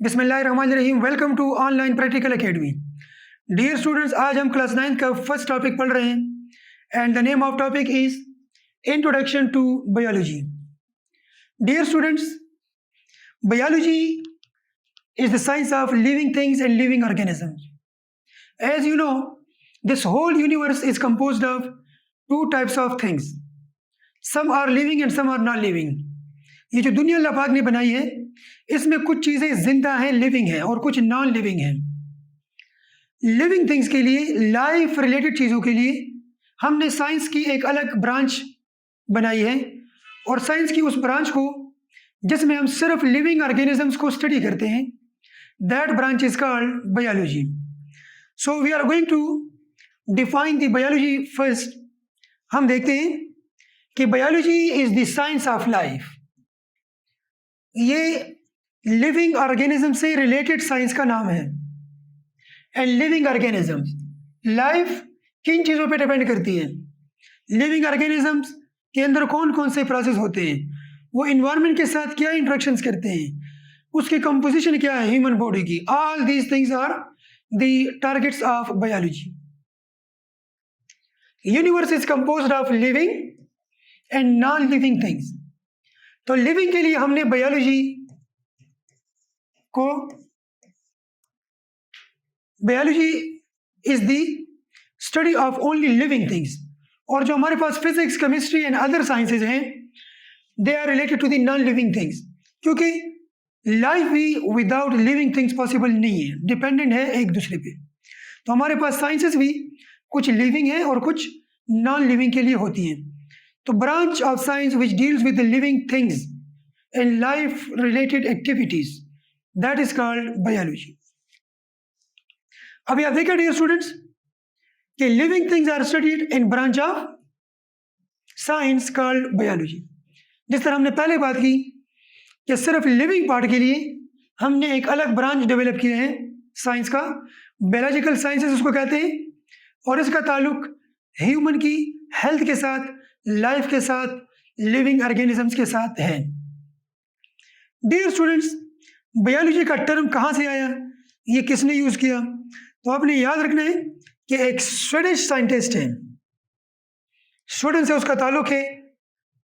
बिस्मिल्लाहिर्रहमानिर्रहीम। Welcome to online practical academy. Dear students, आज हम क्लास 9 का फर्स्ट टॉपिक पढ़ रहे हैं and the name of topic is introduction to biology. Dear students, biology is the science of living things and living organisms. As you know, this whole universe is composed of two types of things. Some are living and some are not living. ये जो दुनिया अल्लाह पाक ने बनाई है, इसमें कुछ चीज़ें जिंदा हैं, लिविंग हैं, और कुछ नॉन लिविंग हैं। लिविंग थिंग्स के लिए, लाइफ रिलेटेड चीज़ों के लिए हमने साइंस की एक अलग ब्रांच बनाई है, और साइंस की उस ब्रांच को जिसमें हम सिर्फ लिविंग ऑर्गेनिजम्स को स्टडी करते हैं, that branch is called biology. So we are going to define the biology first. हम देखते हैं कि biology is the science of life. ये living organism से related science का नाम है। And living organisms, life किन चीज़ों पे डिपेंड करती है? living organisms के अंदर कौन कौन से प्रोसेस होते हैं, वो इन्वायरमेंट के साथ क्या इंट्रैक्शंस करते हैं, उसकी कंपोजिशन क्या है ह्यूमन बॉडी की। All these things are the targets of biology. Universe is composed of living and non living things. तो लिविंग के लिए हमने biology is the study of only living things, और जो हमारे पास physics, chemistry and other sciences हैं, they are related to the non living things, क्योंकि लाइफ भी विदाउट लिविंग थिंग्स पॉसिबल नहीं है, डिपेंडेंट है एक दूसरे पे। तो हमारे पास साइंसेस भी कुछ लिविंग है और कुछ नॉन लिविंग के लिए होती हैं। तो branch of science which deals with the living things and life related activities, that is called biology. अभी आप देखिए डियर स्टूडेंट्स कि living things are studied in branch of science called biology. जिस तरह हमने पहले बात की कि सिर्फ लिविंग पार्ट के लिए हमने एक अलग ब्रांच डेवलप किए हैं साइंस का, बायोलॉजिकल साइंसेस उसको कहते हैं, और इसका ताल्लुक ह्यूमन की हेल्थ के साथ, लाइफ के साथ, लिविंग ऑर्गेनिजम्स के साथ है। डियर स्टूडेंट्स, बायोलॉजी का टर्म कहाँ से आया, ये किसने यूज किया? तो आपने याद रखना है कि एक स्वीडिश साइंटिस्ट है, स्वीडन से उसका ताल्लुक है,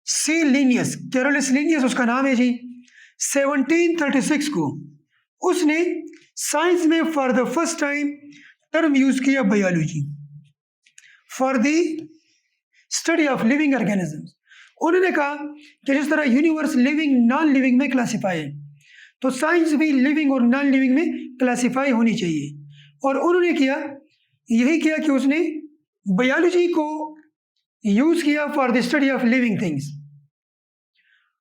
सी लिनियस, कैरोलिस लिनियस उसका नाम है जी। 1736 को उसने साइंस में for the first time term use किया biology for the study of living organisms. उन्होंने कहा कि जिस तरह यूनिवर्स लिविंग नॉन लिविंग में क्लासिफाई है, तो साइंस भी लिविंग और नॉन लिविंग में क्लासिफाई होनी चाहिए। और उन्होंने यही किया कि उसने बायोलॉजी को यूज किया for the study of living things,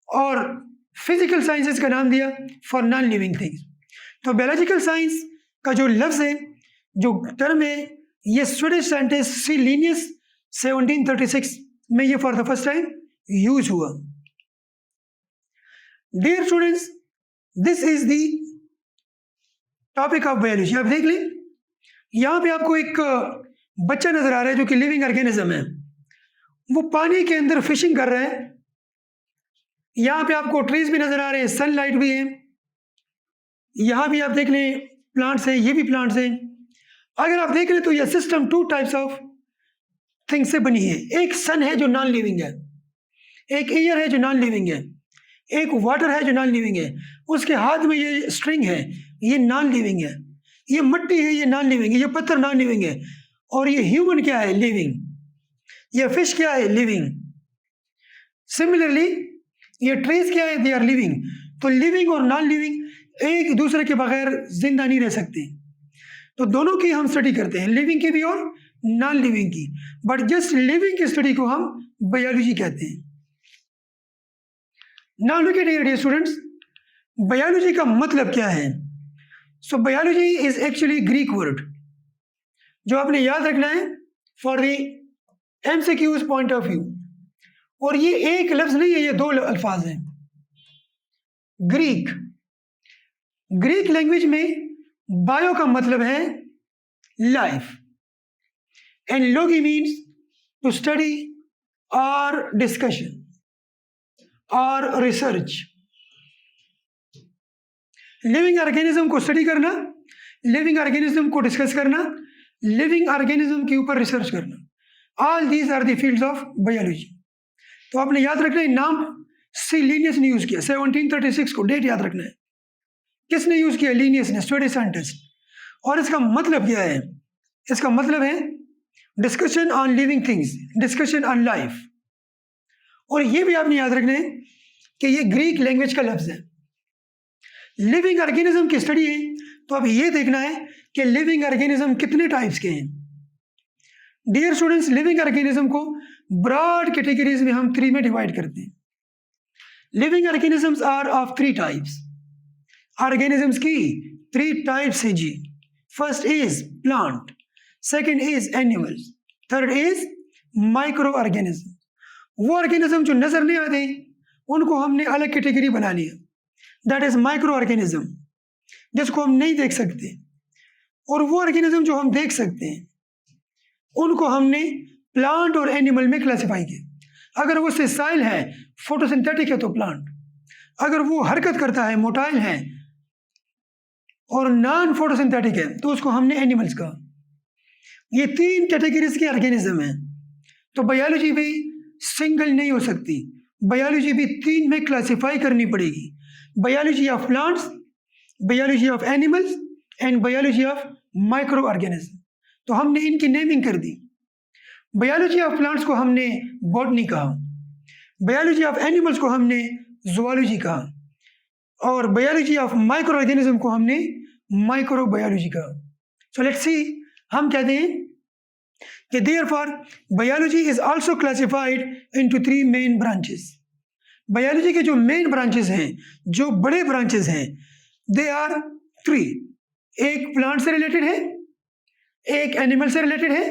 और फिजिकल साइंसेस का नाम दिया फॉर नॉन लिविंग थिंग्स। तो बायोलॉजिकल साइंस का जो लफ्ज़ है, जो टर्म है, ये स्वीडिश साइंटिस्ट सी लिनियस 1736 में ये for the first time use हुआ। Dear students, this is the topic of biology. आप देख लें, यहाँ पे आपको एक बच्चा नजर आ रहा है जो कि लिविंग ऑर्गेनिज्म है, वो पानी के अंदर फिशिंग कर रहा है। यहाँ पे आपको ट्रीज भी नजर आ रहे हैं, सनलाइट भी है, यहाँ भी आप देख लें प्लांट्स हैं, ये भी प्लांट्स हैं। अगर आप देख लें तो यह system two types of things से बनी है। एक सन है जो नॉन लिविंग है, एक एयर है जो नॉन लिविंग है, एक वाटर है जो नॉन लिविंग है, उसके हाथ में ये स्ट्रिंग है, ये नॉन लिविंग है, ये मिट्टी है, ये नॉन लिविंग है, ये पत्थर नॉन लिविंग है, और ये ह्यूमन क्या है, लिविंग। ये फिश क्या है, लिविंग। सिमिलरली ये ट्रीज क्या है, दे आर लिविंग। तो लिविंग और नॉन लिविंग एक दूसरे के बगैर जिंदा नहीं रह सकते। तो दोनों की हम स्टडी करते हैं, लिविंग की भी और नॉन लिविंग की, बट जस्ट लिविंग की स्टडी को हम बायोलॉजी कहते हैं। Now look at here dear students, biology का मतलब क्या है? So biology is actually Greek word, जो आपने याद रखना है for the MCQs point of view. और ये एक लफ्ज नहीं है, ये दो अल्फाज हैं। ग्रीक लैंग्वेज में बायो का मतलब है life, and logy means to study और डिस्कशन और रिसर्च। लिविंग ऑर्गेनिज्म को स्टडी करना, लिविंग ऑर्गेनिज्म को डिस्कस करना, लिविंग ऑर्गेनिज्म के ऊपर रिसर्च करना, all these are the fields of biology. तो आपने याद रखना है, नाम सी लीनियस ने यूज़ किया 1736 को, डेट याद रखना है। किसने यूज़ किया? लीनियस ने, स्वीडिश साइंटिस्ट। और इसका मतलब क्या है? इसका मतलब है discussion on living things, discussion on life. और ये भी आपने याद रखना है कि ये ग्रीक लैंग्वेज का लफ्ज़ है। लिविंग ऑर्गेनिज्म की स्टडी है, तो अब ये देखना है कि लिविंग ऑर्गेनिज्म कितने टाइप्स के हैं। डियर स्टूडेंट्स, लिविंग ऑर्गेनिज्म को ब्रॉड कैटेगरीज में हम 3 में डिवाइड करते हैं। Living organisms are of 3 types. Organisms की 3 टाइप्स है जी। First is plant, second is animals, third is microorganism. वो ऑर्गेनिज्म जो नजर नहीं आते उनको हमने अलग कैटेगरी बना लिया, दैट इज माइक्रो ऑर्गेनिज्म, जिसको हम नहीं देख सकते। और वो ऑर्गेनिज्म जो हम देख सकते हैं उनको हमने प्लांट और एनिमल में क्लासिफाई किया। अगर वो सेसाइल है, फोटोसिंथेटिक है, तो प्लांट। अगर वो हरकत करता है, मोटाइल है और नॉन फोटोसिंथेटिक है, तो उसको हमने एनिमल्स कहा। ये 3 कैटेगरीज के ऑर्गेनिज्म हैं। तो बायोलॉजी भी सिंगल नहीं हो सकती, बायोलॉजी भी 3 में क्लासिफाई करनी पड़ेगी। Biology of plants, biology of animals and biology of micro organism. तो हमने इनकी नेमिंग कर दी। बायोलॉजी ऑफ प्लांट्स को हमने बॉटनी कहा, बायोलॉजी ऑफ एनिमल्स को हमने जूलॉजी कहा, और बायोलॉजी ऑफ माइक्रो ऑर्गेनिज्म को हमने माइक्रो बायोलॉजी कहा। सो लेट्स सी, हम कहते हैं कि therefore biology is also classified into 3 main branches. Biology के जो मेन ब्रांचेस हैं, जो बड़े ब्रांचेस हैं, दे आर 3। एक प्लांट से रिलेटेड है, एक एनिमल से रिलेटेड है,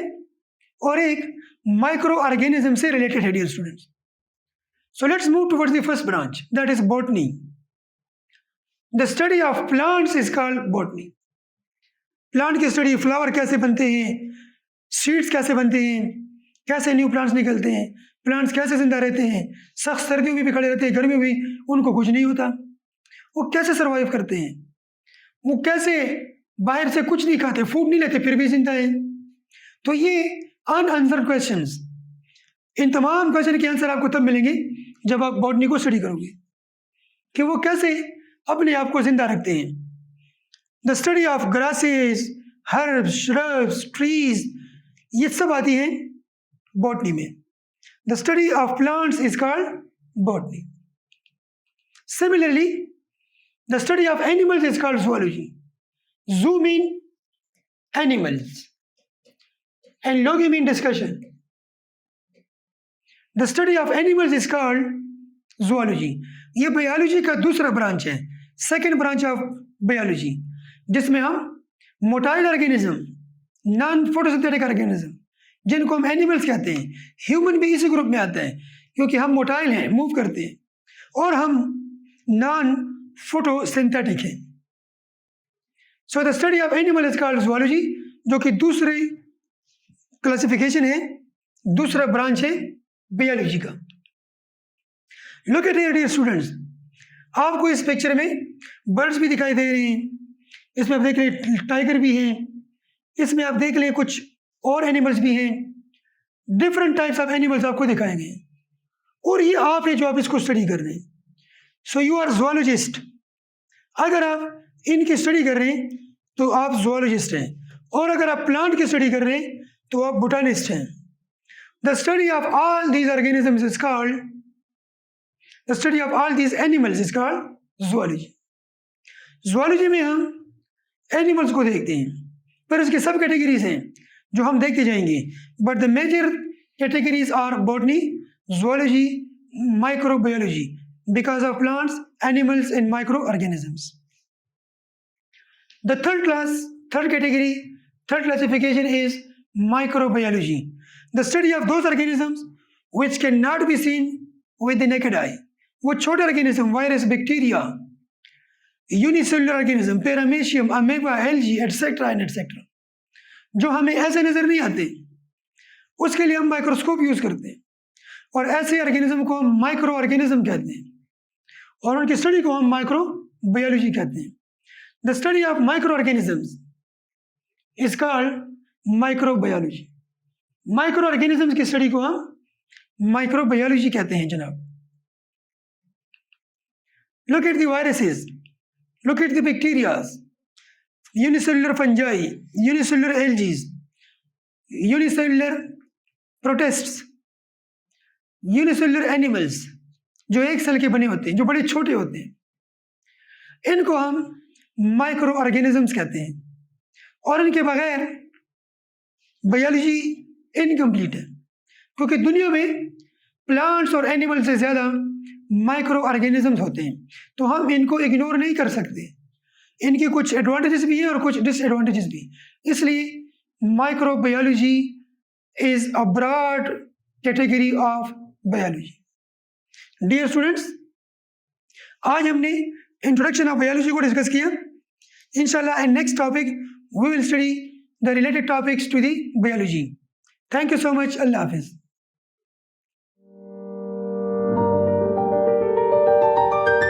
और एक माइक्रो ऑर्गेनिज्म से रिलेटेड है। Dear students, so let's move towards the first branch, that is botany. The study of plants is called botany. Plant की स्टडी, फ्लावर कैसे बनते हैं, सीड्स कैसे बनते हैं, कैसे न्यू प्लांट्स निकलते हैं, प्लांट्स कैसे जिंदा रहते हैं, सख्त सर्दियों में भी खड़े रहते हैं, गर्मी में भी उनको कुछ नहीं होता, वो कैसे सर्वाइव करते हैं, वो कैसे बाहर से कुछ नहीं खाते, फूड नहीं लेते, फिर भी जिंदा है। तो ये अनआंसर्ड क्वेश्चंस, इन तमाम क्वेश्चन के आंसर आपको तब मिलेंगे जब आप बॉटनी को स्टडी करोगे कि वो कैसे अपने आप को जिंदा रखते हैं। The study of grasses, herbs, shrubs, trees, ये सब आती हैं बॉटनी में। The study of plants is called botany. Similarly the study of animals is called zoology. Zoo mean animals and logi mean discussion. The study of animals is called zoology. ये biology का दूसरा branch है, second branch of biology, जिसमें हम motile organism, non photosynthetic organism, जिनको हम animals कहते हैं, ह्यूमन भी इसी ग्रुप में आता है क्योंकि हम मोटाइल हैं, मूव करते हैं, और हम नॉन फोटोसिंथेटिक हैं। So the study of animal is called zoology, जो कि दूसरी क्लासिफिकेशन है, दूसरा ब्रांच है बायोलॉजी का। लुक एट डियर स्टूडेंट्स, आपको इस पिक्चर में बर्ड्स भी दिखाई दे रहे हैं, इसमें आप देख रहे हैं टाइगर भी हैं, इसमें आप देख लें कुछ और एनिमल्स भी हैं, डिफरेंट टाइप्स ऑफ एनिमल्स आपको दिखाए गए हैं, और ये आप है जो आप इसको स्टडी कर रहे हैं। So you are zoologist. अगर आप इनकी स्टडी कर रहे हैं तो आप जूलॉजिस्ट हैं, और अगर आप प्लांट की स्टडी कर रहे हैं तो आप बोटानिस्ट हैं। The study of all these organisms is called, the study of all these animals is called zoology. Zoology में हम एनिमल्स को देखते हैं, पर उसके सब कैटेगरीज हैं जो हम देखते जाएंगे, but the major categories are botany, zoology, microbiology, because of plants, animals and micro organisms. The third category, third classification is microbiology, the study of those organisms which cannot be seen with the naked eye. वो छोटे organism, virus, bacteria, unicellular organism, paramecium, amoeba, algae, etcetera and etcetera, जो हमें ऐसे नजर नहीं आते, उसके लिए हम माइक्रोस्कोप यूज करते हैं, और ऐसे ऑर्गेनिज्म को हम माइक्रो ऑर्गेनिज्म कहते हैं, और उनकी स्टडी को हम माइक्रोबायोलॉजी कहते हैं। The study of micro organisms is called microbiology. Micro organisms की स्टडी को हम माइक्रोबायोलॉजी कहते हैं जनाब। Look at the viruses, look at the bacterias, unicellular fungi, unicellular algae, unicellular प्रोटिस्ट्स, unicellular animals जो एक सेल के बने होते हैं, जो बड़े छोटे होते हैं, इनको हम माइक्रो ऑर्गेनिजम्स कहते हैं। और इनके बगैर बायोलॉजी इनकम्प्लीट है, क्योंकि दुनिया में प्लांट्स और एनिमल्स से ज़्यादा माइक्रो ऑर्गेनिजम्स होते हैं, तो हम इनको इग्नोर नहीं कर सकते। इनके कुछ एडवांटेजेस भी हैं और कुछ डिसएडवांटेजेस भी। इसलिए microbiology is a broad category of biology. Dear students, आज हमने इंट्रोडक्शन ऑफ बायोलॉजी को डिस्कस किया। इंशाल्लाह in next topic we will study the related topics to the biology. Thank you so much. अल्लाह हाफिज़।